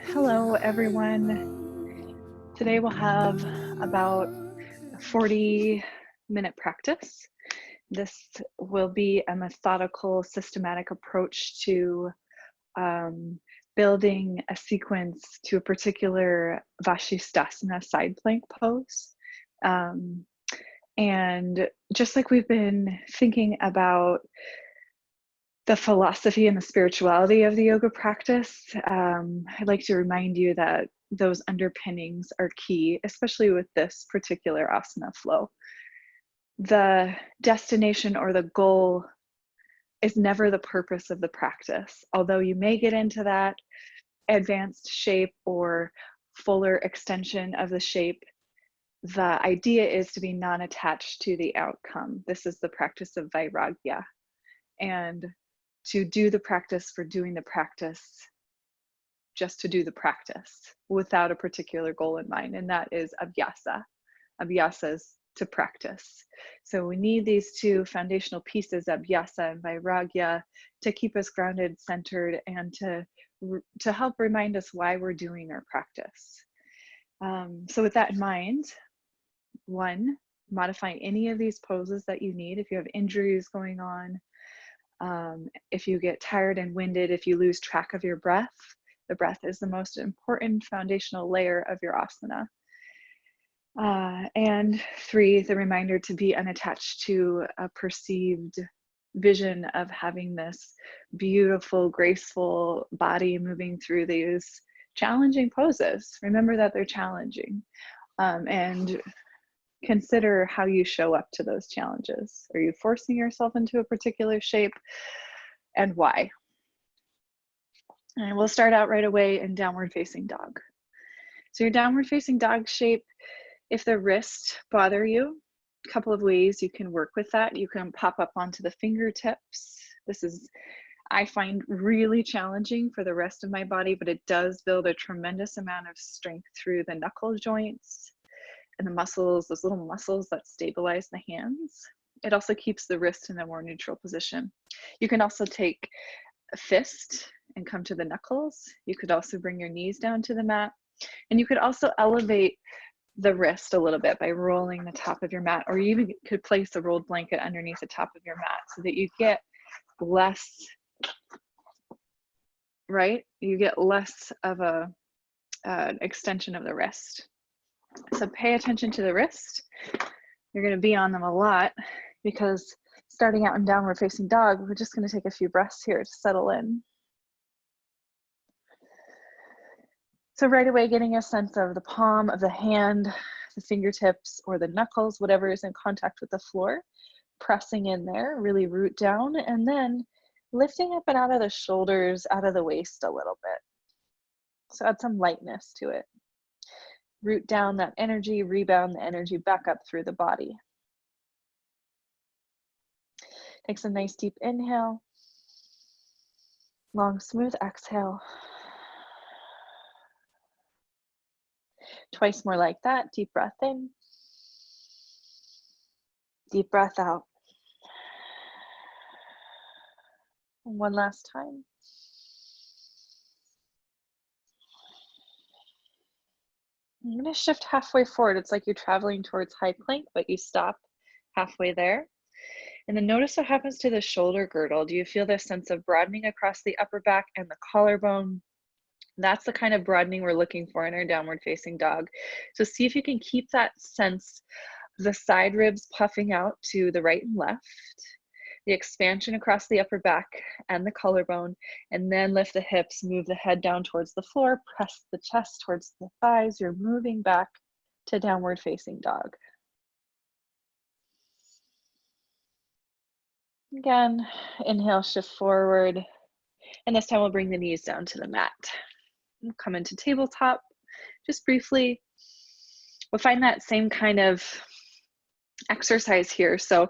Hello, everyone. Today we'll have about a 40-minute practice. This will be a methodical, systematic approach to building a sequence to a particular Vasisthasana side plank pose. And just like we've been thinking about the philosophy and the spirituality of the yoga practice, I'd like to remind you that those underpinnings are key, especially with this particular asana flow. The destination or the goal is never the purpose of the practice, although you may get into that advanced shape or fuller extension of the shape. The idea is to be non-attached to the outcome. This is the practice of Vairagya. And to do the practice for doing the practice, just to do the practice without a particular goal in mind, and that is Abhyasa. Abhyasa is to practice. So we need these two foundational pieces, Abhyasa and Vairagya, to keep us grounded, centered, and to help remind us why we're doing our practice. So with that in mind, one, modify any of these poses that you need. If you have injuries going on, if you get tired and winded, if you lose track of your breath, the breath is the most important foundational layer of your asana. And three, the reminder to be unattached to a perceived vision of having this beautiful, graceful body moving through these challenging poses. Remember that they're challenging, and consider how you show up to those challenges. Are you forcing yourself into a particular shape, and why? And we'll start out right away in downward facing dog. So your downward facing dog shape, if the wrists bother you, a couple of ways you can work with that. You can pop up onto the fingertips. This is, I find, really challenging for the rest of my body, but it does build a tremendous amount of strength through the knuckle joints and the muscles, those little muscles that stabilize the hands. It also keeps the wrist in a more neutral position. You can also take a fist and come to the knuckles. You could also bring your knees down to the mat. And you could also elevate the wrist a little bit by rolling the top of your mat, or you even could place a rolled blanket underneath the top of your mat so that you get less, right? You get less of an extension of the wrist. So pay attention to the wrist. You're going to be on them a lot because starting out in downward facing dog, we're just going to take a few breaths here to settle in. So right away, getting a sense of the palm of the hand, the fingertips, or the knuckles, whatever is in contact with the floor, pressing in there, really root down, and then lifting up and out of the shoulders, out of the waist a little bit. So add some lightness to it. Root down that energy, rebound the energy back up through the body. Take some nice deep inhale. Long, smooth exhale. Twice more like that. Deep breath in. Deep breath out. One last time. I'm going to shift halfway forward. It's like you're traveling towards high plank, but you stop halfway there. And then notice what happens to the shoulder girdle. Do you feel this sense of broadening across the upper back and the collarbone? That's the kind of broadening we're looking for in our downward facing dog. So see if you can keep that sense of the side ribs puffing out to the right and left, the expansion across the upper back and the collarbone, and then lift the hips, move the head down towards the floor, press the chest towards the thighs. You're moving back to downward facing dog. Again, inhale, shift forward, and this time we'll bring the knees down to the mat. We'll come into tabletop, just briefly. We'll find that same kind of exercise here. So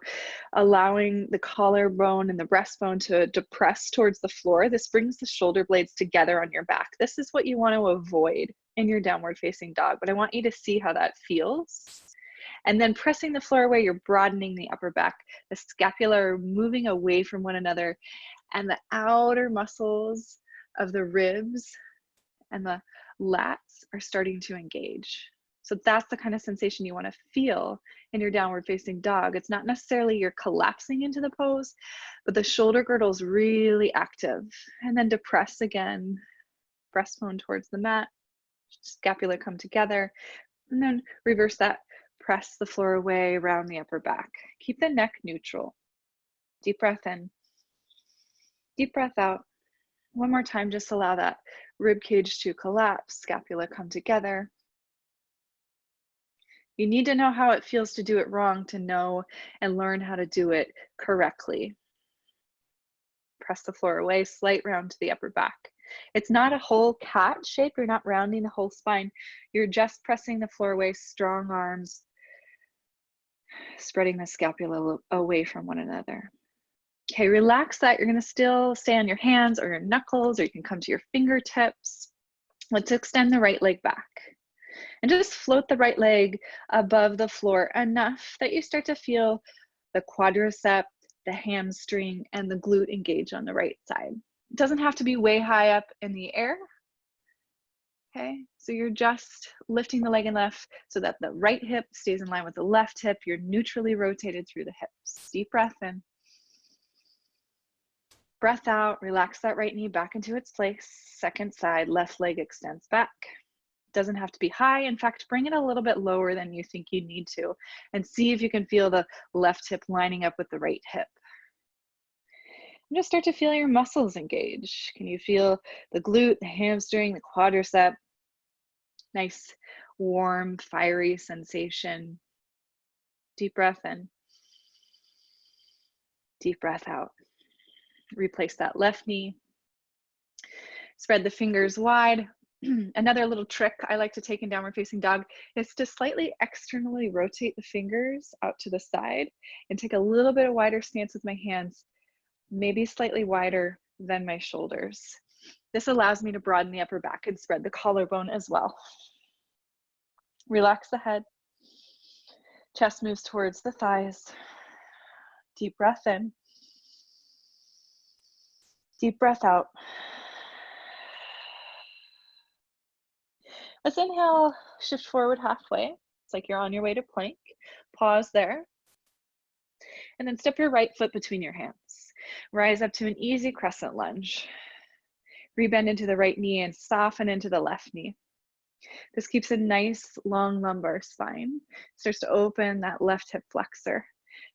allowing the collarbone and the breastbone to depress towards the floor. This brings the shoulder blades together on your back. This is what you want to avoid in your downward facing dog, but I want you to see how that feels. And then pressing the floor away, you're broadening the upper back. The scapula are moving away from one another, and the outer muscles of the ribs and the lats are starting to engage. So that's the kind of sensation you want to feel in your downward facing dog. It's not necessarily you're collapsing into the pose, but the shoulder girdle is really active. And then depress again, breastbone towards the mat, scapula come together, and then reverse that. Press the floor away around the upper back. Keep the neck neutral. Deep breath in, deep breath out. One more time, just allow that rib cage to collapse, scapula come together. You need to know how it feels to do it wrong to know and learn how to do it correctly. Press the floor away, slight round to the upper back. It's not a whole cat shape. You're not rounding the whole spine. You're just pressing the floor away, strong arms, spreading the scapula away from one another. Okay, relax that. You're going to still stay on your hands or your knuckles, or you can come to your fingertips. Let's extend the right leg back. And just float the right leg above the floor enough that you start to feel the quadricep, the hamstring, and the glute engage on the right side. It doesn't have to be way high up in the air. Okay, so you're just lifting the leg and left so that the right hip stays in line with the left hip. You're neutrally rotated through the hips. Deep breath in. Breath out, relax that right knee back into its place. Second side, left leg extends back. Doesn't have to be high. In fact, bring it a little bit lower than you think you need to, and see if you can feel the left hip lining up with the right hip. And just start to feel your muscles engage. Can you feel the glute, the hamstring, the quadricep? Nice, warm, fiery sensation. Deep breath in. Deep breath out. Replace that left knee. Spread the fingers wide. Another little trick I like to take in downward facing dog is to slightly externally rotate the fingers out to the side and take a little bit of wider stance with my hands, maybe slightly wider than my shoulders. This allows me to broaden the upper back and spread the collarbone as well. Relax the head. Chest moves towards the thighs. Deep breath in. Deep breath out. Let's inhale, shift forward halfway. It's like you're on your way to plank. Pause there. And then step your right foot between your hands. Rise up to an easy crescent lunge. Rebend into the right knee and soften into the left knee. This keeps a nice long lumbar spine. Starts to open that left hip flexor.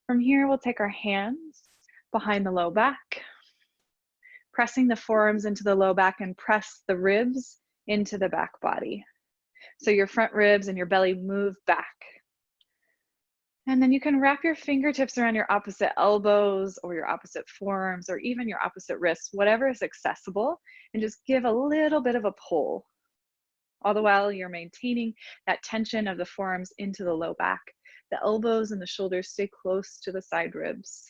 From here, we'll take our hands behind the low back, pressing the forearms into the low back and press the ribs into the back body. So your front ribs and your belly move back. And then you can wrap your fingertips around your opposite elbows or your opposite forearms or even your opposite wrists, whatever is accessible, and just give a little bit of a pull. All the while you're maintaining that tension of the forearms into the low back. The elbows and the shoulders stay close to the side ribs.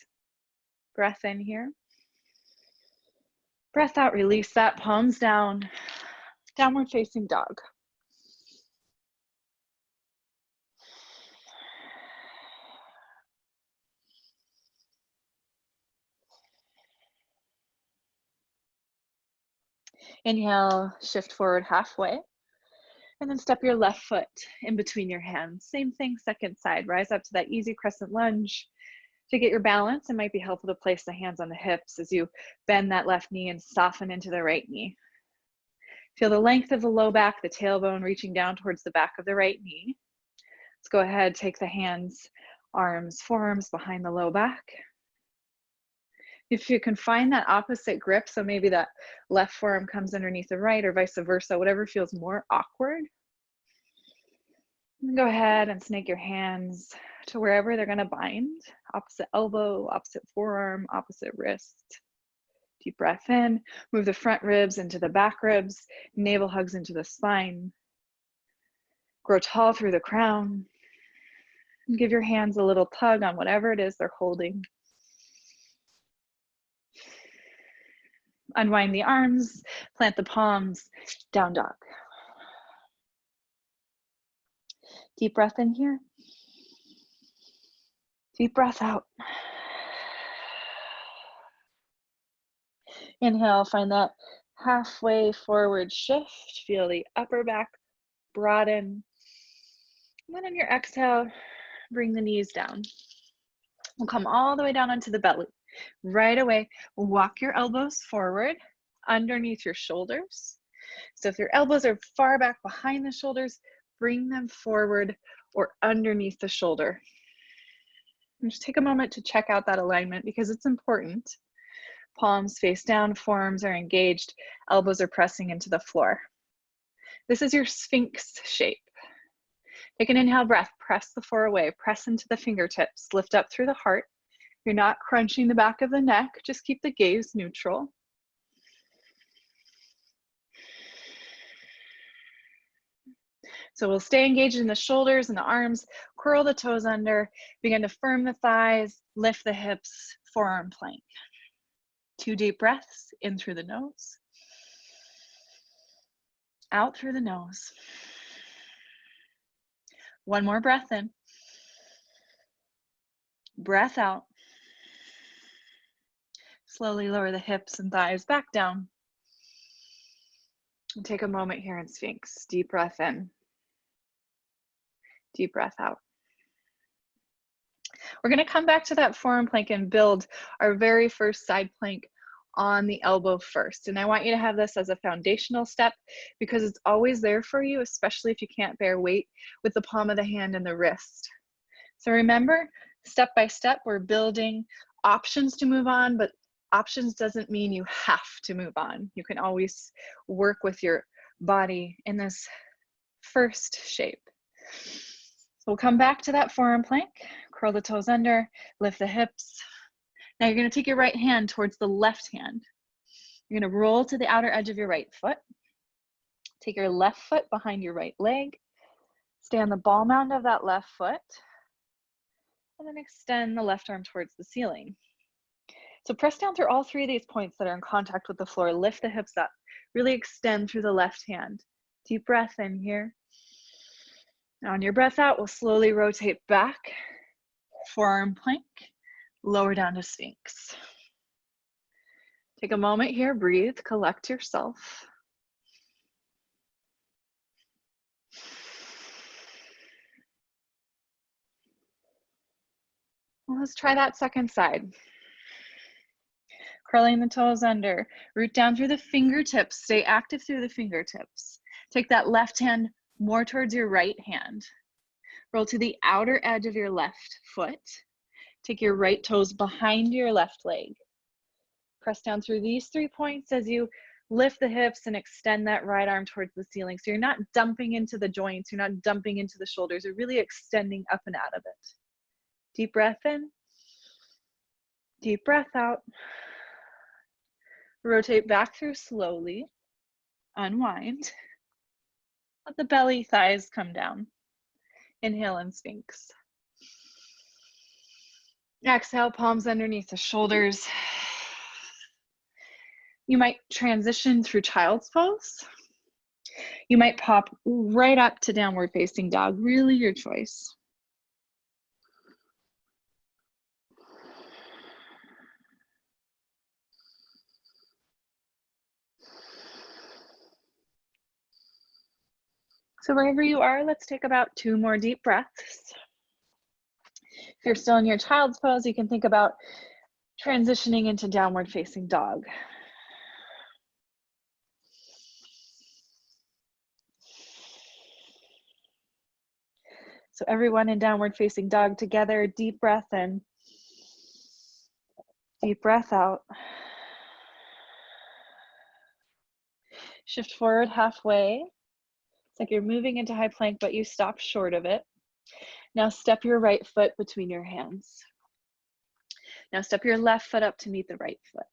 Breath in here. Breath out, release that, palms down, downward facing dog. Inhale, shift forward halfway, and then step your left foot in between your hands. Same thing, second side. Rise up to that easy crescent lunge. To get your balance, it might be helpful to place the hands on the hips as you bend that left knee and soften into the right knee. Feel the length of the low back, the tailbone reaching down towards the back of the right knee. Let's go ahead, take the hands, arms, forearms behind the low back. If you can find that opposite grip, so maybe that left forearm comes underneath the right or vice versa, whatever feels more awkward, go ahead and snake your hands to wherever they're gonna bind. Opposite elbow, opposite forearm, opposite wrist. Deep breath in, move the front ribs into the back ribs, navel hugs into the spine. Grow tall through the crown. And give your hands a little tug on whatever it is they're holding. Unwind the arms, plant the palms, down dog. Deep breath in here. Deep breath out. Inhale, find that halfway forward shift. Feel the upper back broaden. And then on your exhale, bring the knees down. We'll come all the way down onto the belly. Right away, walk your elbows forward underneath your shoulders. So if your elbows are far back behind the shoulders, bring them forward or underneath the shoulder. And just take a moment to check out that alignment because it's important. Palms face down, forearms are engaged, elbows are pressing into the floor. This is your Sphinx shape. Take an inhale breath, press the floor away, press into the fingertips, lift up through the heart. You're not crunching the back of the neck, just keep the gaze neutral. So we'll stay engaged in the shoulders and the arms, curl the toes under, begin to firm the thighs, lift the hips, forearm plank. 2 deep breaths, in through the nose, out through the nose. 1 more breath in, breath out. Slowly lower the hips and thighs back down. And take a moment here in Sphinx. Deep breath in, deep breath out. We're going to come back to that forearm plank and build our very first side plank on the elbow first. And I want you to have this as a foundational step because it's always there for you, especially if you can't bear weight with the palm of the hand and the wrist. So remember, step by step, we're building options to move on, but options doesn't mean you have to move on. You can always work with your body in this first shape. So we'll come back to that forearm plank, curl the toes under, lift the hips. Now you're going to take your right hand towards the left hand. You're going to roll to the outer edge of your right foot. Take your left foot behind your right leg. Stay on the ball mound of that left foot. And then extend the left arm towards the ceiling. So press down through all 3 of these points that are in contact with the floor. Lift the hips up. Really extend through the left hand. Deep breath in here. Now on your breath out, we'll slowly rotate back. Forearm plank. Lower down to Sphinx. Take a moment here, breathe, collect yourself. Well, let's try that second side. Curling the toes under, root down through the fingertips, stay active through the fingertips. Take that left hand more towards your right hand. Roll to the outer edge of your left foot. Take your right toes behind your left leg. Press down through these 3 points as you lift the hips and extend that right arm towards the ceiling. So you're not dumping into the joints, you're not dumping into the shoulders, you're really extending up and out of it. Deep breath in, deep breath out. Rotate back through slowly, unwind. Let the belly, thighs come down. Inhale in Sphinx. Exhale, palms underneath the shoulders. You might transition through child's pose. You might pop right up to downward facing dog, really your choice. So wherever you are, let's take about 2 more deep breaths. If you're still in your child's pose, you can think about transitioning into downward facing dog. So everyone in downward facing dog together, deep breath in, deep breath out. Shift forward halfway. It's like you're moving into high plank, but you stop short of it. Now step your right foot between your hands. Now step your left foot up to meet the right foot.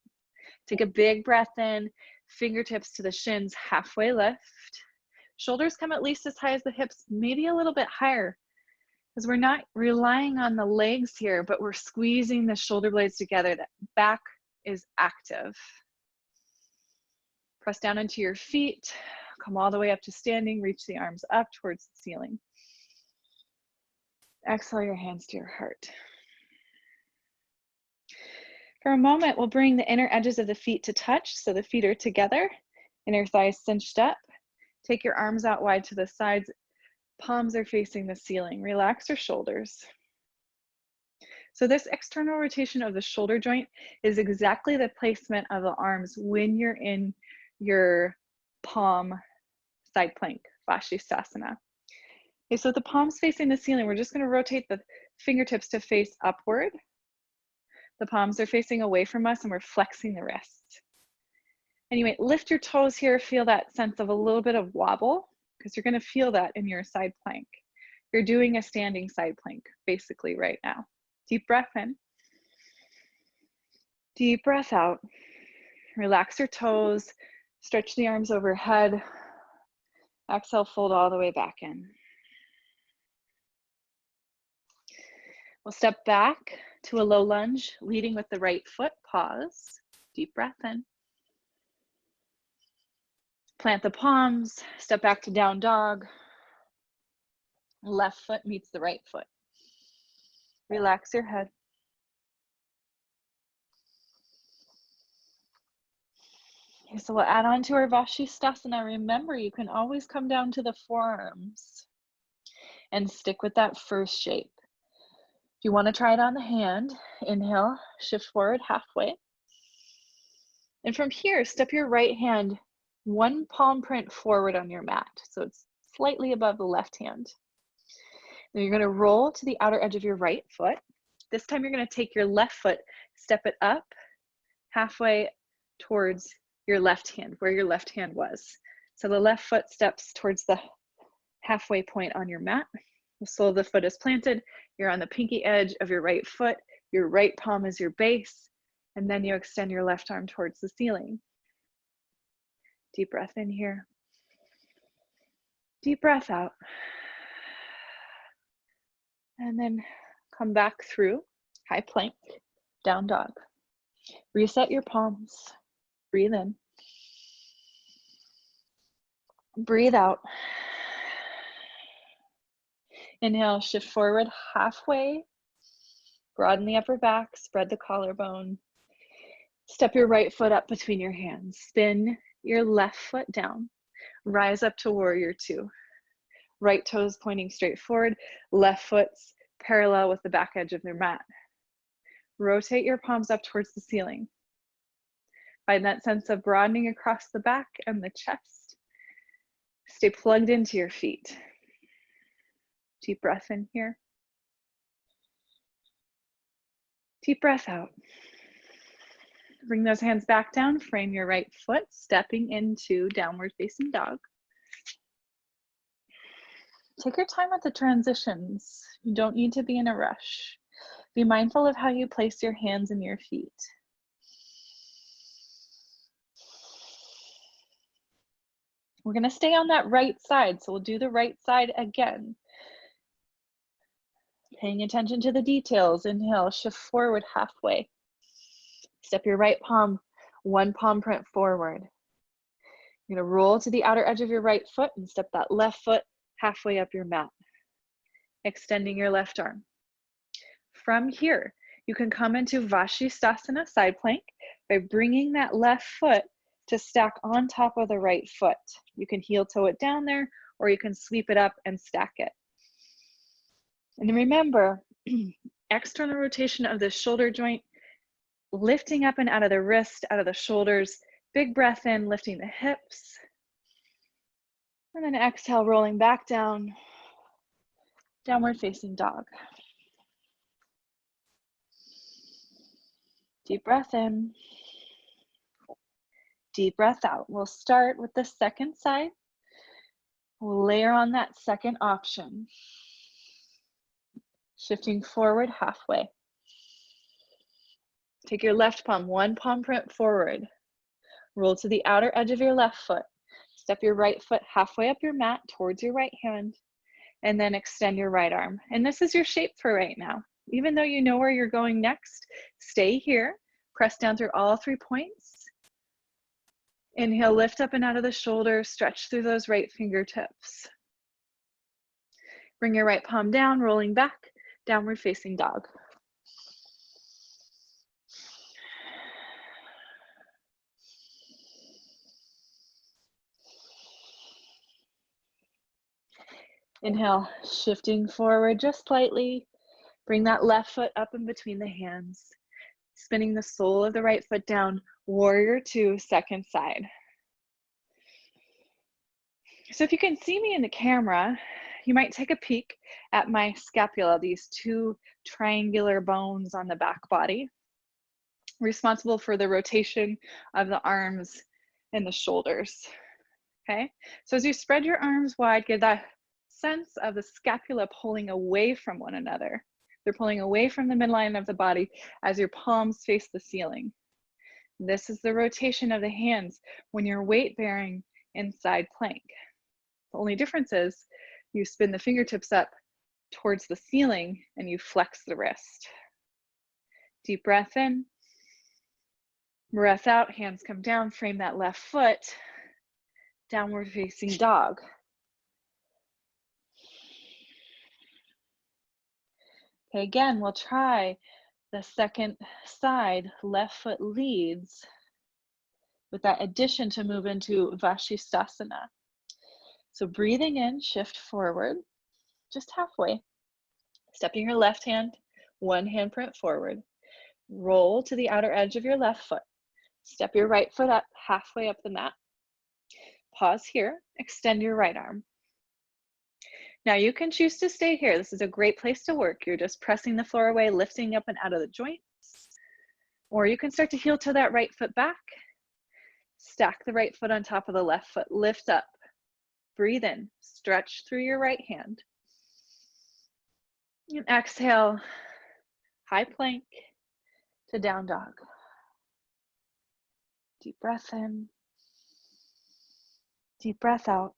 Take a big breath in, fingertips to the shins, halfway lift. Shoulders come at least as high as the hips, maybe a little bit higher, because we're not relying on the legs here, but we're squeezing the shoulder blades together. That back is active. Press down into your feet, come all the way up to standing, reach the arms up towards the ceiling. Exhale your hands to your heart. For a moment, we'll bring the inner edges of the feet to touch, so the feet are together, inner thighs cinched up. Take your arms out wide to the sides, palms are facing the ceiling. Relax your shoulders. So this external rotation of the shoulder joint is exactly the placement of the arms when you're in your palm side plank, Vasisthasana. Okay, so with the palms facing the ceiling, we're just going to rotate the fingertips to face upward. The palms are facing away from us and we're flexing the wrist. Anyway, lift your toes here, feel that sense of a little bit of wobble, because you're going to feel that in your side plank. You're doing a standing side plank basically right now. Deep breath in. Deep breath out. Relax your toes, stretch the arms overhead. Exhale, fold all the way back in. We'll step back to a low lunge, leading with the right foot. Pause. Deep breath in. Plant the palms, step back to down dog. Left foot meets the right foot. Relax your head. Okay, so we'll add on to our Vasisthasana. Remember, you can always come down to the forearms and stick with that first shape. If you want to try it on the hand, inhale, shift forward halfway. And from here, step your right hand one palm print forward on your mat. So it's slightly above the left hand. Then you're going to roll to the outer edge of your right foot. This time you're going to take your left foot, step it up halfway towards your left hand, where your left hand was. So the left foot steps towards the halfway point on your mat. The sole of the foot is planted. You're on the pinky edge of your right foot. Your right palm is your base. And then you extend your left arm towards the ceiling. Deep breath in here. Deep breath out. And then come back through high plank, down dog. Reset your palms. Breathe in. Breathe out. Inhale, shift forward halfway. Broaden the upper back, spread the collarbone. Step your right foot up between your hands. Spin your left foot down. Rise up to warrior two. Right toes pointing straight forward, left foot's parallel with the back edge of your mat. Rotate your palms up towards the ceiling. Find that sense of broadening across the back and the chest. Stay plugged into your feet. Deep breath in here. Deep breath out. Bring those hands back down, frame your right foot, stepping into downward facing dog. Take your time with the transitions. You don't need to be in a rush. Be mindful of how you place your hands and your feet. We're going to stay on that right side, so we'll do the right side again. Paying attention to the details. Inhale, shift forward halfway. Step your right palm, one palm print forward. You're going to roll to the outer edge of your right foot and step that left foot halfway up your mat, extending your left arm. From here, you can come into Vasisthasana side plank by bringing that left foot to stack on top of the right foot. You can heel toe it down there, or you can sweep it up and stack it. And remember, external rotation of the shoulder joint, lifting up and out of the wrist, out of the shoulders. Big breath in, lifting the hips. And then exhale, rolling back down, downward facing dog. Deep breath in. Deep breath out. We'll start with the second side. We'll layer on that second option. Shifting forward halfway. Take your left palm, one palm print forward. Roll to the outer edge of your left foot. Step your right foot halfway up your mat towards your right hand, and then extend your right arm. And this is your shape for right now. Even though you know where you're going next, stay here. Press down through all 3 points. Inhale, lift up and out of the shoulders, stretch through those right fingertips. Bring your right palm down, rolling back, downward facing dog. Inhale, shifting forward just slightly. Bring that left foot up in between the hands. Spinning the sole of the right foot down. Warrior two, second side. So if you can see me in the camera, you might take a peek at my scapula, these two triangular bones on the back body, responsible for the rotation of the arms and the shoulders. Okay, so as you spread your arms wide, get that sense of the scapula pulling away from one another. They're pulling away from the midline of the body as your palms face the ceiling. This is the rotation of the hands when you're weight bearing in side plank. The only difference is you spin the fingertips up towards the ceiling and you flex the wrist. Deep breath in, breath out, hands come down, frame that left foot, downward facing dog. Okay, again, we'll try the second side, left foot leads, with that addition to move into Vasisthasana. So breathing in, shift forward, just halfway. Stepping your left hand, one handprint forward. Roll to the outer edge of your left foot. Step your right foot up, halfway up the mat. Pause here, extend your right arm. Now you can choose to stay here. This is a great place to work. You're just pressing the floor away, lifting up and out of the joints. Or you can start to heel to that right foot back. Stack the right foot on top of the left foot, lift up. Breathe in, stretch through your right hand. And exhale, high plank to down dog. Deep breath in, deep breath out.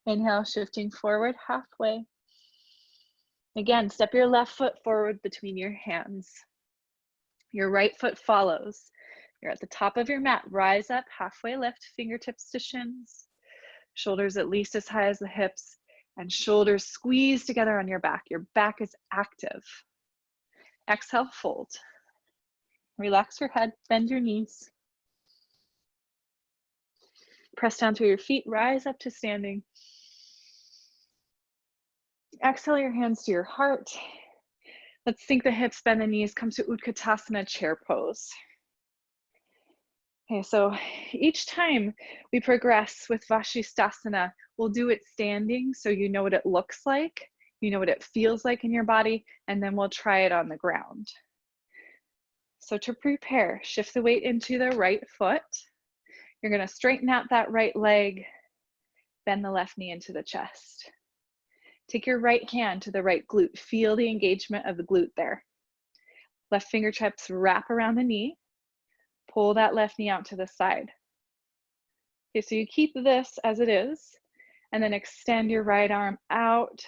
Inhale, shifting forward halfway. Again, step your left foot forward between your hands. Your right foot follows. You're at the top of your mat. Rise up, halfway lift, fingertips to shins. Shoulders at least as high as the hips, and shoulders squeeze together on your back. Your back is active. Exhale, fold. Relax your head, bend your knees. Press down through your feet, rise up to standing. Exhale your hands to your heart. Let's sink the hips, bend the knees, come to Utthita chair pose. Okay, so each time we progress with Vasisthasana, we'll do it standing so you know what it looks like, you know what it feels like in your body, and then we'll try it on the ground. So to prepare, shift the weight into the right foot. You're gonna straighten out that right leg, bend the left knee into the chest. Take your right hand to the right glute. Feel the engagement of the glute there. Left fingertips wrap around the knee. Pull that left knee out to the side. Okay, so you keep this as it is, and then extend your right arm out.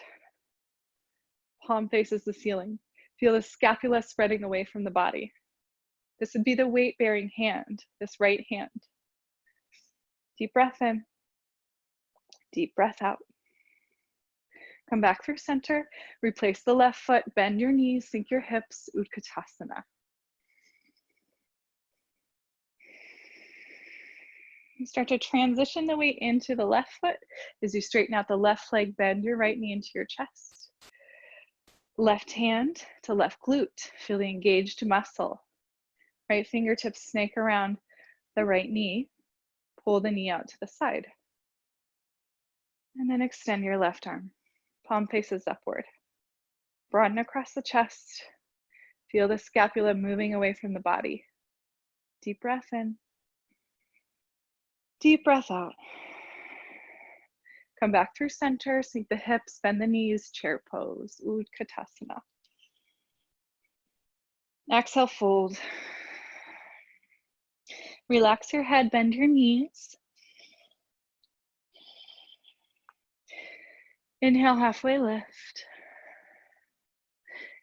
Palm faces the ceiling. Feel the scapula spreading away from the body. This would be the weight-bearing hand, this right hand. Deep breath in, deep breath out. Come back through center, replace the left foot, bend your knees, sink your hips, Utkatasana. You start to transition the weight into the left foot as you straighten out the left leg, bend your right knee into your chest. Left hand to left glute, feel the engaged muscle. Right fingertips snake around the right knee, pull the knee out to the side. And then extend your left arm, palm faces upward. Broaden across the chest, feel the scapula moving away from the body. Deep breath in. Deep breath out. Come back through center, sink the hips, bend the knees, chair pose, Utkatasana. Exhale, fold. Relax your head, bend your knees. Inhale, halfway lift.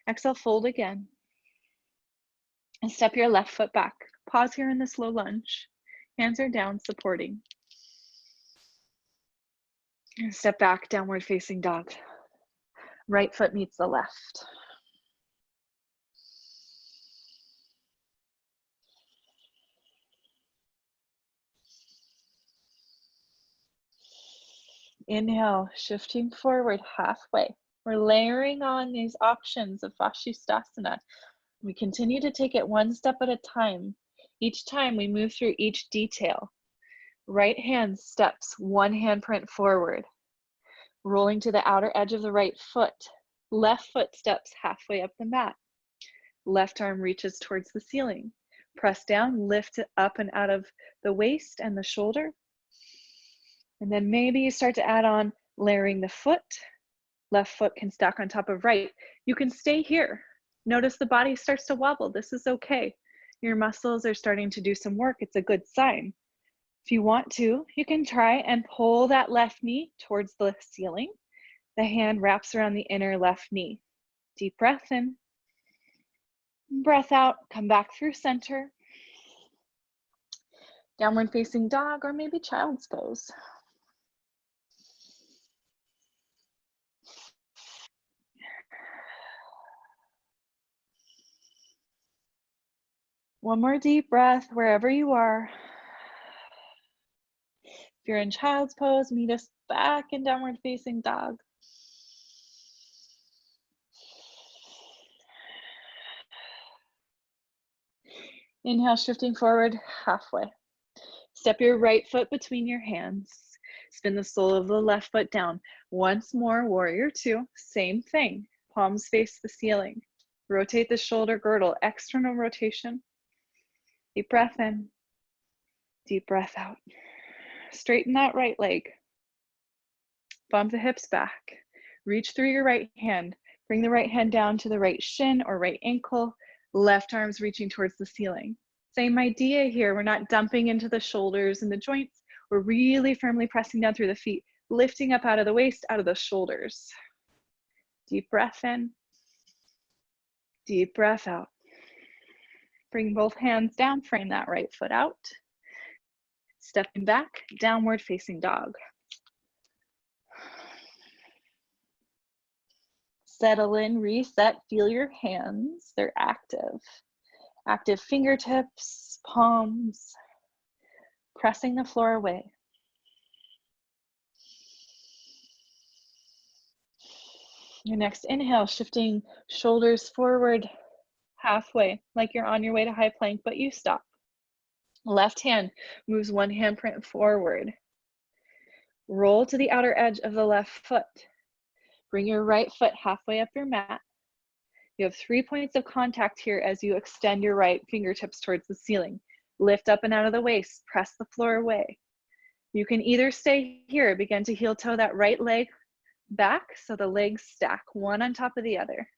Exhale, fold again. And step your left foot back. Pause here in this low lunge. Hands are down, supporting. And step back, downward facing dog. Right foot meets the left. Inhale, shifting forward halfway. We're layering on these options of Vasisthasana. We continue to take it one step at a time. Each time we move through each detail. Right hand steps one handprint forward, rolling to the outer edge of the right foot. Left foot steps halfway up the mat. Left arm reaches towards the ceiling. Press down, lift it up and out of the waist and the shoulder. And then maybe you start to add on layering the foot. Left foot can stack on top of right. You can stay here. Notice the body starts to wobble. This is okay. Your muscles are starting to do some work. It's a good sign. If you want to, you can try and pull that left knee towards the ceiling. The hand wraps around the inner left knee. Deep breath in. Breath out. Come back through center. Downward facing dog or maybe child's pose. One more deep breath wherever you are. If you're in child's pose, meet us back in downward facing dog. Inhale, shifting forward halfway. Step your right foot between your hands. Spin the sole of the left foot down. Once more, warrior two. Same thing. Palms face the ceiling. Rotate the shoulder girdle. External rotation. Deep breath in. Deep breath out. Straighten that right leg. Bump the hips back. Reach through your right hand. Bring the right hand down to the right shin or right ankle. Left arm's reaching towards the ceiling. Same idea here. We're not dumping into the shoulders and the joints. We're really firmly pressing down through the feet, lifting up out of the waist, out of the shoulders. Deep breath in. Deep breath out. Bring both hands down, frame that right foot out. Stepping back, downward facing dog. Settle in, reset, feel your hands. They're active. Active fingertips, palms, pressing the floor away. Your next inhale, shifting shoulders forward halfway, like you're on your way to high plank, but you stop. Left hand moves one handprint forward. Roll to the outer edge of the left foot. Bring your right foot halfway up your mat. You have 3 points of contact here as you extend your right fingertips towards the ceiling. Lift up and out of the waist, press the floor away. You can either stay here, begin to heel toe that right leg back so the legs stack one on top of the other.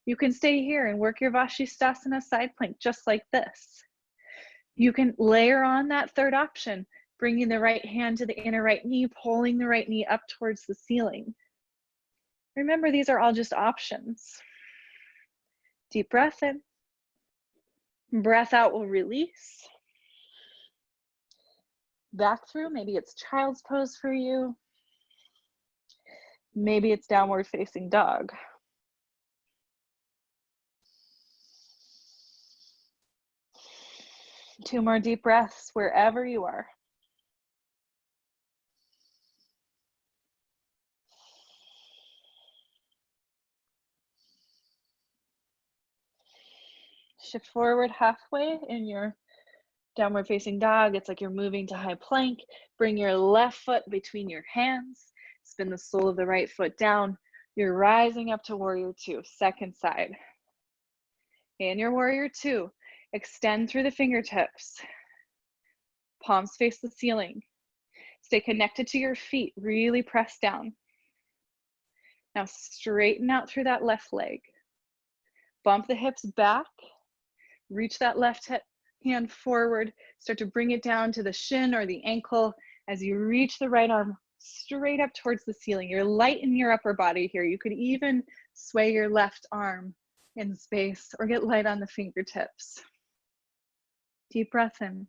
You can stay here and work your Vasisthasana side plank just like this. You can layer on that third option, bringing the right hand to the inner right knee, pulling the right knee up towards the ceiling. Remember, these are all just options. Deep breath in. Breath out will release. Back through, maybe it's child's pose for you. Maybe it's downward facing dog. Two more deep breaths wherever you are. Shift forward halfway in your downward facing dog. It's like you're moving to high plank. Bring your left foot between your hands. Spin the sole of the right foot down. You're rising up to warrior two, second side. In your warrior two, extend through the fingertips. Palms face the ceiling. Stay connected to your feet. Really press down. Now straighten out through that left leg. Bump the hips back. Reach that left hand forward. Start to bring it down to the shin or the ankle as you reach the right arm straight up towards the ceiling. You're light in your upper body here. You could even sway your left arm in space or get light on the fingertips. Deep breath in.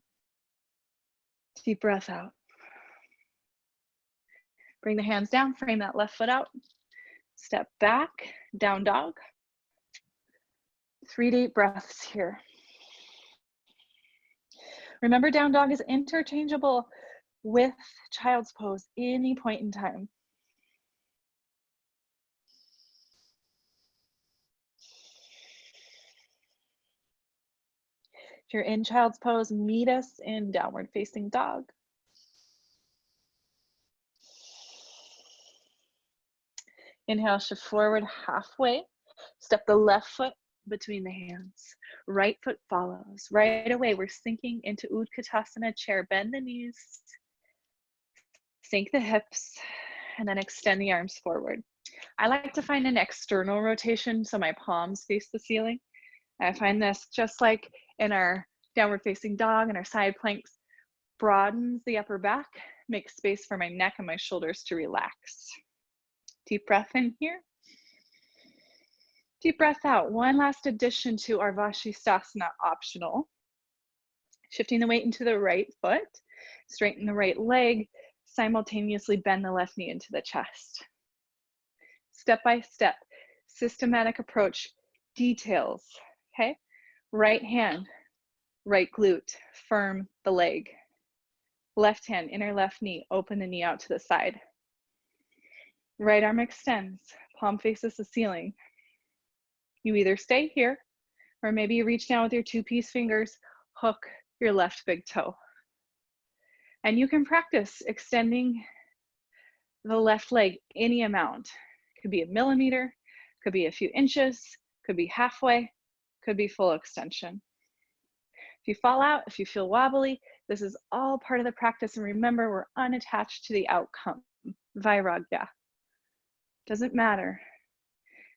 Deep breath out. Bring the hands down, frame that left foot out. Step back, down dog. 3 deep breaths here. Remember, down dog is interchangeable with child's pose any point in time. If you're in child's pose, meet us in downward facing dog. Inhale, shift forward halfway. Step the left foot between the hands. Right foot follows. Right away, we're sinking into Utkatasana chair. Bend the knees, sink the hips, and then extend the arms forward. I like to find an external rotation so my palms face the ceiling. I find this, just like in our downward facing dog and our side planks, broadens the upper back, makes space for my neck and my shoulders to relax. Deep breath in here. Deep breath out. One last addition to our Vasisthasana optional. Shifting the weight into the right foot, straighten the right leg, simultaneously bend the left knee into the chest. Step by step, systematic approach, details, okay? Right hand, right glute, firm the leg. Left hand, inner left knee, open the knee out to the side. Right arm extends, palm faces the ceiling. You either stay here, or maybe you reach down with your two-piece fingers, hook your left big toe. And you can practice extending the left leg any amount. Could be a millimeter, could be a few inches, could be halfway, could be full extension. If you fall out, if you feel wobbly, this is all part of the practice. And remember, we're unattached to the outcome. Vairagya. Doesn't matter.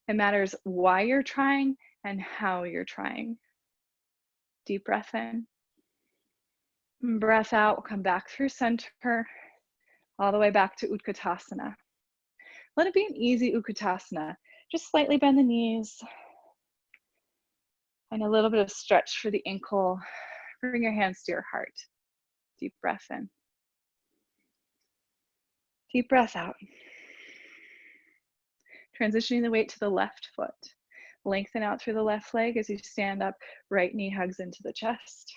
It matters why you're trying and how you're trying. Deep breath in. Breath out, come back through center, all the way back to Utkatasana. Let it be an easy Utkatasana. Just slightly bend the knees. And a little bit of stretch for the ankle. Bring your hands to your heart. Deep breath in. Deep breath out. Transitioning the weight to the left foot. Lengthen out through the left leg as you stand up. Right knee hugs into the chest.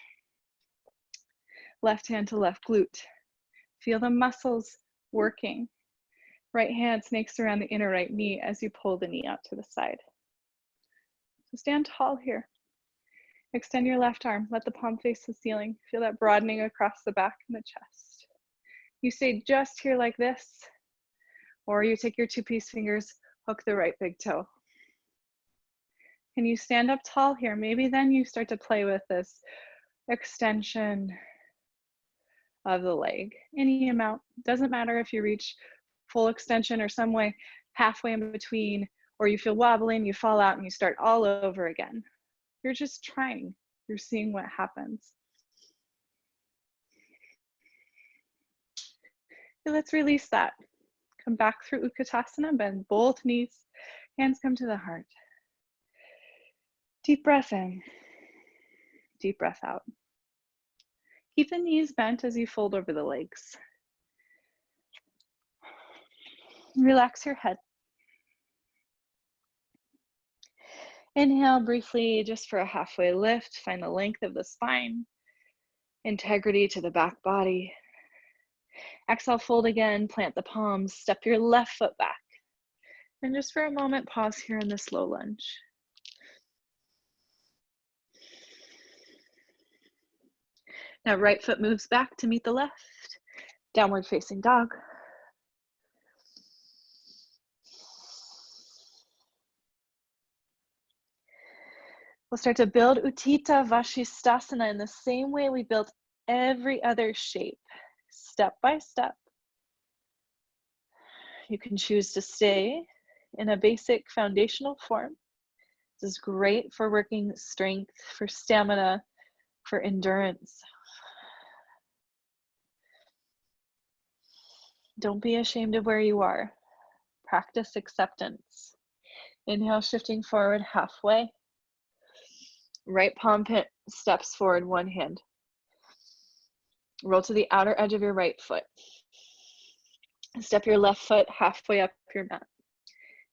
Left hand to left glute. Feel the muscles working. Right hand snakes around the inner right knee as you pull the knee out to the side. So stand tall here. Extend your left arm. Let the palm face the ceiling. Feel that broadening across the back and the chest. You stay just here like this, or you take your two-piece fingers, hook the right big toe. Can you stand up tall here? Maybe then you start to play with this extension of the leg. Any amount. Doesn't matter if you reach full extension or some way halfway in between, or you feel wobbly and you fall out and you start all over again. You're just trying. You're seeing what happens. Okay, let's release that. Come back through Utkatasana, bend both knees, hands come to the heart. Deep breath in, deep breath out. Keep the knees bent as you fold over the legs. Relax your head. Inhale briefly, just for a halfway lift. Find the length of the spine, integrity to the back body. Exhale, fold again, plant the palms, step your left foot back. And just for a moment, pause here in the slow lunge. Now right foot moves back to meet the left. Downward facing dog. We'll start to build Utthita Vasisthasana in the same way we built every other shape, step by step. You can choose to stay in a basic foundational form. This is great for working strength, for stamina, for endurance. Don't be ashamed of where you are. Practice acceptance. Inhale, shifting forward halfway. Right palm steps forward, one hand. Roll to the outer edge of your right foot. Step your left foot halfway up your mat.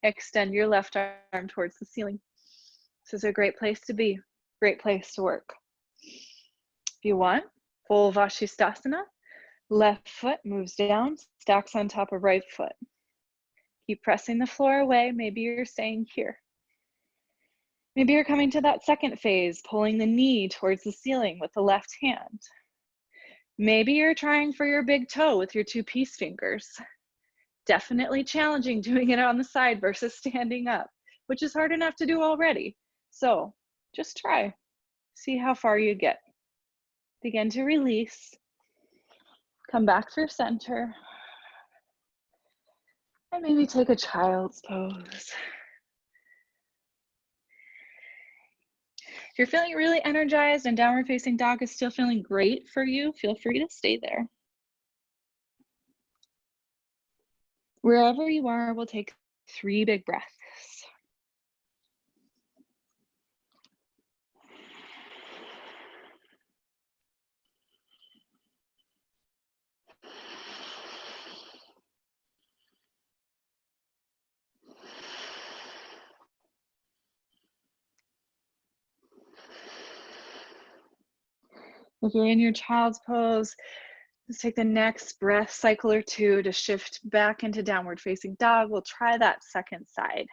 Extend your left arm towards the ceiling. This is a great place to be, great place to work. If you want, full Vasisthasana, Left foot moves down, stacks on top of right foot. Keep pressing the floor away. Maybe you're staying here. Maybe you're coming to that second phase, pulling the knee towards the ceiling with the left hand. Maybe you're trying for your big toe with your 2 peace fingers. Definitely challenging doing it on the side versus standing up, which is hard enough to do already. So just try, see how far you get. Begin to release. Come back through center. And maybe take a child's pose. If you're feeling really energized and downward facing dog is still feeling great for you, feel free to stay there. Wherever you are, we'll take 3 big breaths. If you're in your child's pose, let's take the next breath cycle or 2 to shift back into downward facing dog. We'll try that second side.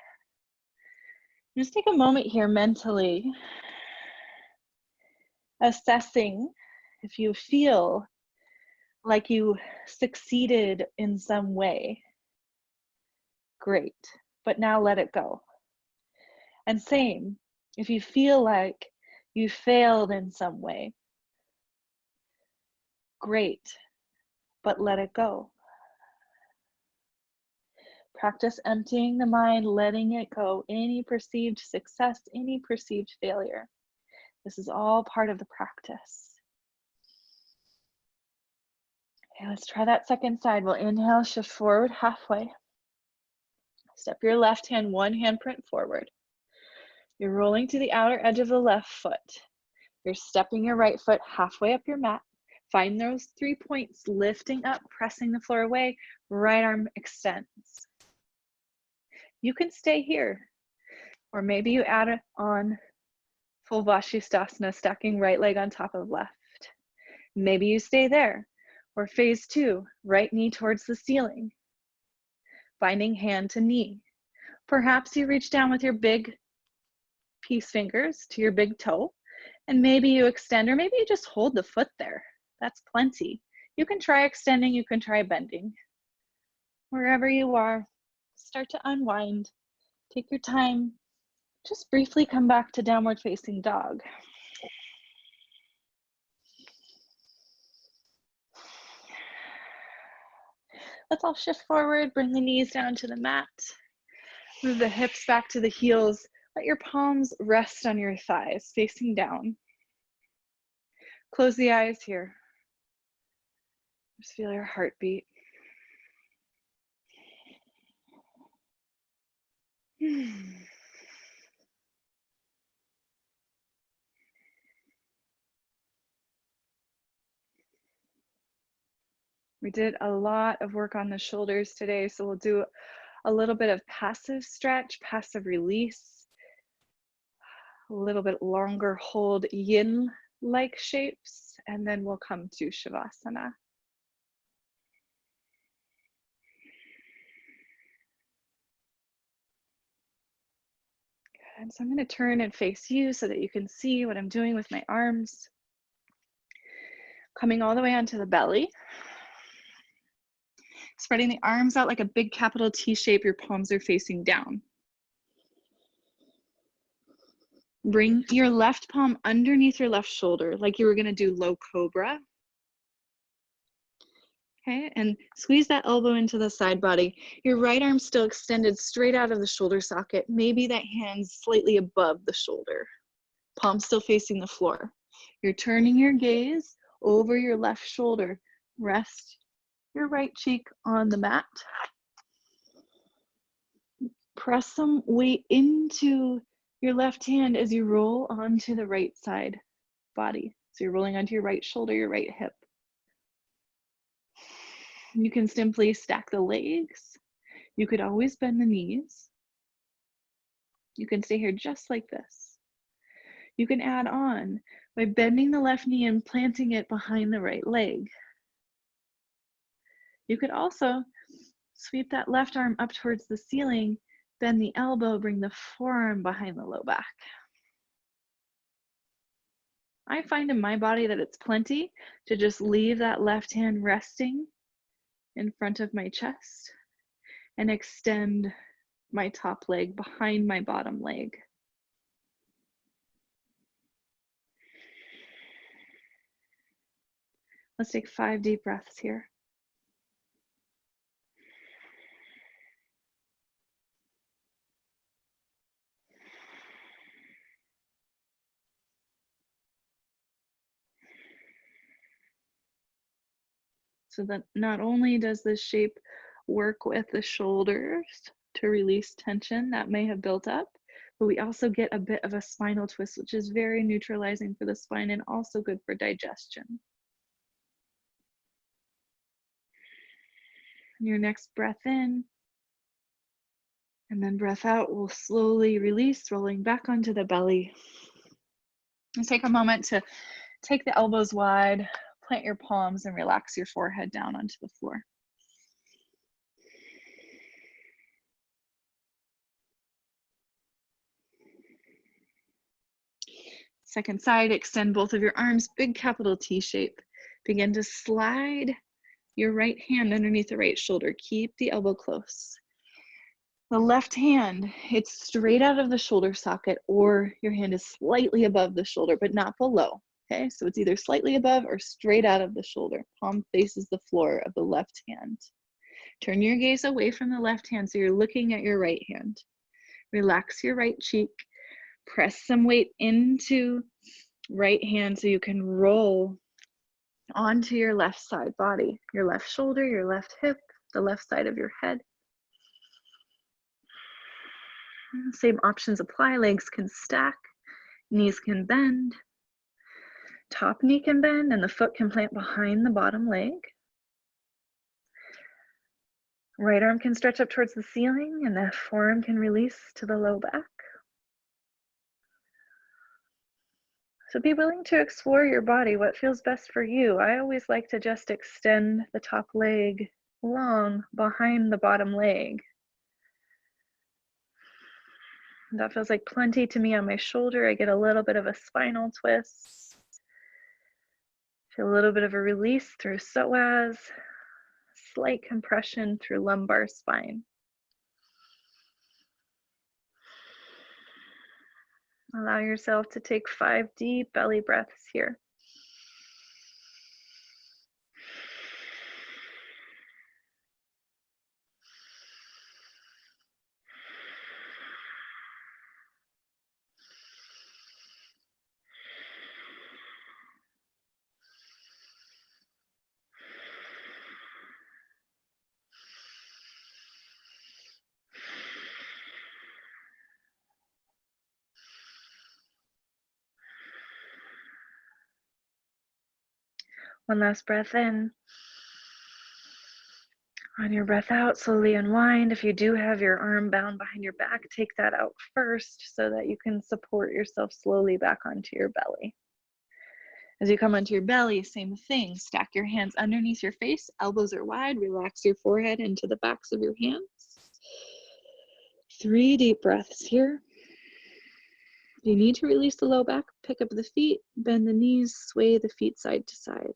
Just take a moment here mentally, assessing if you feel like you succeeded in some way. Great, but now let it go. And same, if you feel like you failed in some way, great, but let it go. Practice emptying the mind, letting it go, any perceived success, any perceived failure. This is all part of the practice. Okay, let's try that second side. We'll inhale, shift forward halfway. Step your left hand, 1 handprint forward. You're rolling to the outer edge of the left foot. You're stepping your right foot halfway up your mat. Find those 3 points, lifting up, pressing the floor away, right arm extends. You can stay here, or maybe you add on full Vasisthasana, stacking right leg on top of left. Maybe you stay there, or phase 2, right knee towards the ceiling, binding hand to knee. Perhaps you reach down with your big peace fingers to your big toe, and maybe you extend, or maybe you just hold the foot there. That's plenty. You can try extending, you can try bending. Wherever you are, start to unwind. Take your time. Just briefly come back to downward facing dog. Let's all shift forward, bring the knees down to the mat. Move the hips back to the heels. Let your palms rest on your thighs, facing down. Close the eyes here. Just feel your heartbeat. We did a lot of work on the shoulders today, so we'll do a little bit of passive stretch, passive release, a little bit longer hold yin-like shapes, and then we'll come to Shavasana. Good, so I'm gonna turn and face you so that you can see what I'm doing with my arms. Coming all the way onto the belly. Spreading the arms out like a big capital T shape, your palms are facing down. Bring your left palm underneath your left shoulder, like you were gonna do low cobra. Okay, and squeeze that elbow into the side body. Your right arm still extended straight out of the shoulder socket. Maybe that hand's slightly above the shoulder. Palm still facing the floor. You're turning your gaze over your left shoulder. Rest your right cheek on the mat. Press some weight into your left hand as you roll onto the right side body. So you're rolling onto your right shoulder, your right hip. You can simply stack the legs. You could always bend the knees. You can stay here just like this. You can add on by bending the left knee and planting it behind the right leg. You could also sweep that left arm up towards the ceiling, bend the elbow, bring the forearm behind the low back. I find in my body that it's plenty to just leave that left hand resting in front of my chest and extend my top leg behind my bottom leg. Let's take 5 deep breaths here. So that not only does this shape work with the shoulders to release tension that may have built up, but we also get a bit of a spinal twist, which is very neutralizing for the spine and also good for digestion. Your next breath in, and then breath out, we'll slowly release, rolling back onto the belly. And take a moment to take the elbows wide, plant your palms, and relax your forehead down onto the floor. Second side, extend both of your arms, big capital T shape. Begin to slide your right hand underneath the right shoulder. Keep the elbow close. The left hand, it's straight out of the shoulder socket, or your hand is slightly above the shoulder, but not below. Okay, so it's either slightly above or straight out of the shoulder. Palm faces the floor of the left hand. Turn your gaze away from the left hand so you're looking at your right hand. Relax your right cheek. Press some weight into right hand so you can roll onto your left side body, your left shoulder, your left hip, the left side of your head. Same options apply. Legs can stack, knees can bend, top knee can bend, and the foot can plant behind the bottom leg. Right arm can stretch up towards the ceiling, and the forearm can release to the low back. So be willing to explore your body, what feels best for you. I always like to just extend the top leg long behind the bottom leg. That feels like plenty to me on my shoulder. I get a little bit of a spinal twist. Feel a little bit of a release through psoas, slight compression through lumbar spine. Allow yourself to take 5 deep belly breaths here. One last breath in. On your breath out, slowly unwind. If you do have your arm bound behind your back, take that out first so that you can support yourself slowly back onto your belly. As you come onto your belly, same thing. Stack your hands underneath your face. Elbows are wide. Relax your forehead into the backs of your hands. 3 deep breaths here. If you need to release the low back, pick up the feet, bend the knees, sway the feet side to side.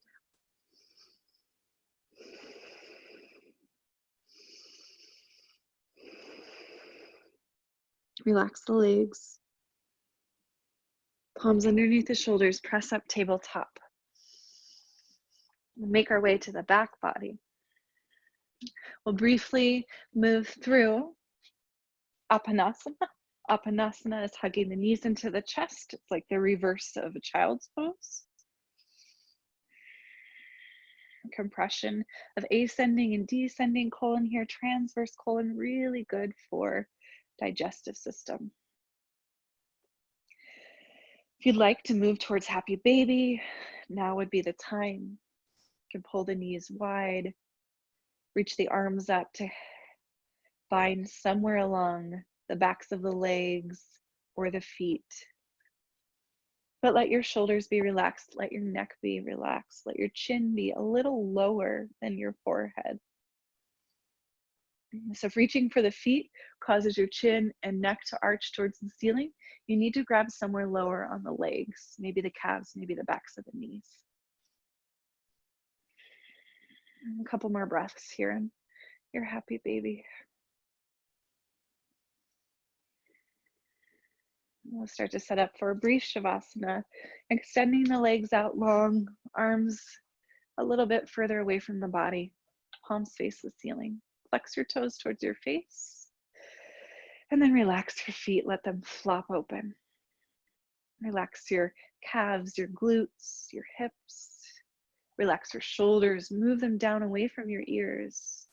Relax the legs. Palms underneath the shoulders, press up tabletop. We'll make our way to the back body. We'll briefly move through Apanasana. Apanasana is hugging the knees into the chest. It's like the reverse of a child's pose. Compression of ascending and descending colon here, transverse colon, really good for digestive system. If you'd like to move towards happy baby, now would be the time. You can pull the knees wide, reach the arms up to bind somewhere along the backs of the legs or the feet. But let your shoulders be relaxed, let your neck be relaxed, let your chin be a little lower than your forehead. So if reaching for the feet causes your chin and neck to arch towards the ceiling, you need to grab somewhere lower on the legs, maybe the calves, maybe the backs of the knees. And a couple more breaths here, and you're happy, baby. We'll start to set up for a brief Shavasana, extending the legs out long, arms a little bit further away from the body, palms face the ceiling. Flex your toes towards your face, and then relax your feet, let them flop open. Relax your calves, your glutes, your hips. Relax your shoulders, move them down away from your ears.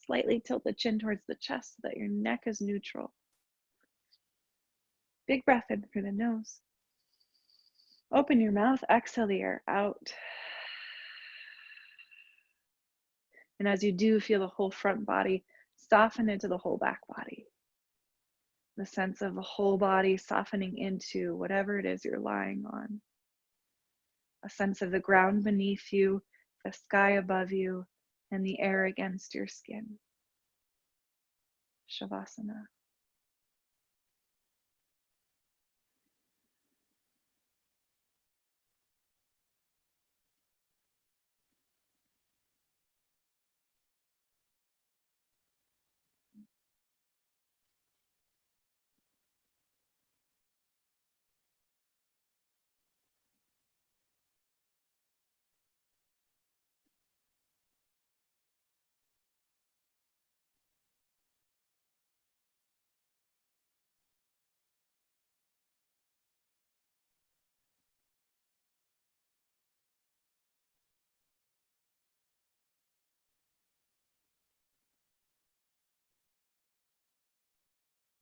Slightly tilt the chin towards the chest so that your neck is neutral. Big breath in through the nose. Open your mouth, exhale the air out. And as you do, feel the whole front body soften into the whole back body. The sense of the whole body softening into whatever it is you're lying on. A sense of the ground beneath you, the sky above you, and the air against your skin. Shavasana.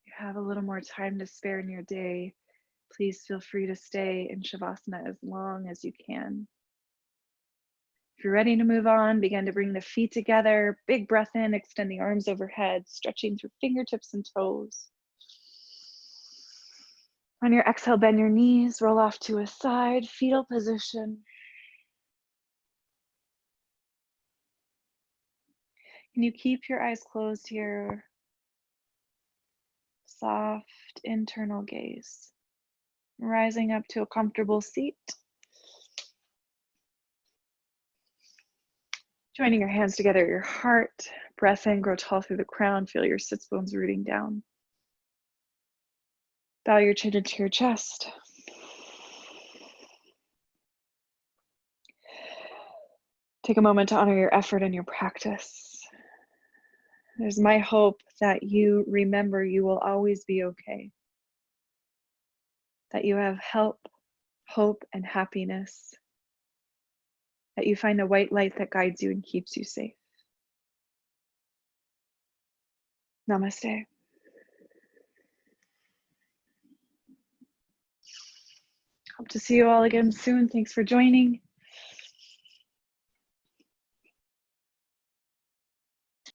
You have a little more time to spare in your day. Please feel free to stay in Shavasana as long as you can. If you're ready to move on, begin to bring the feet together. Big breath in, extend the arms overhead, stretching through fingertips and toes. On your exhale, bend your knees, roll off to a side, fetal position. Can you keep your eyes closed here? Soft internal gaze. Rising up to a comfortable seat. Joining your hands together at your heart. Breath in, grow tall through the crown. Feel your sits bones rooting down. Bow your chin into your chest. Take a moment to honor your effort and your practice. It is my hope that you remember you will always be okay. That you have help, hope, and happiness. That you find a white light that guides you and keeps you safe. Namaste. Hope to see you all again soon. Thanks for joining.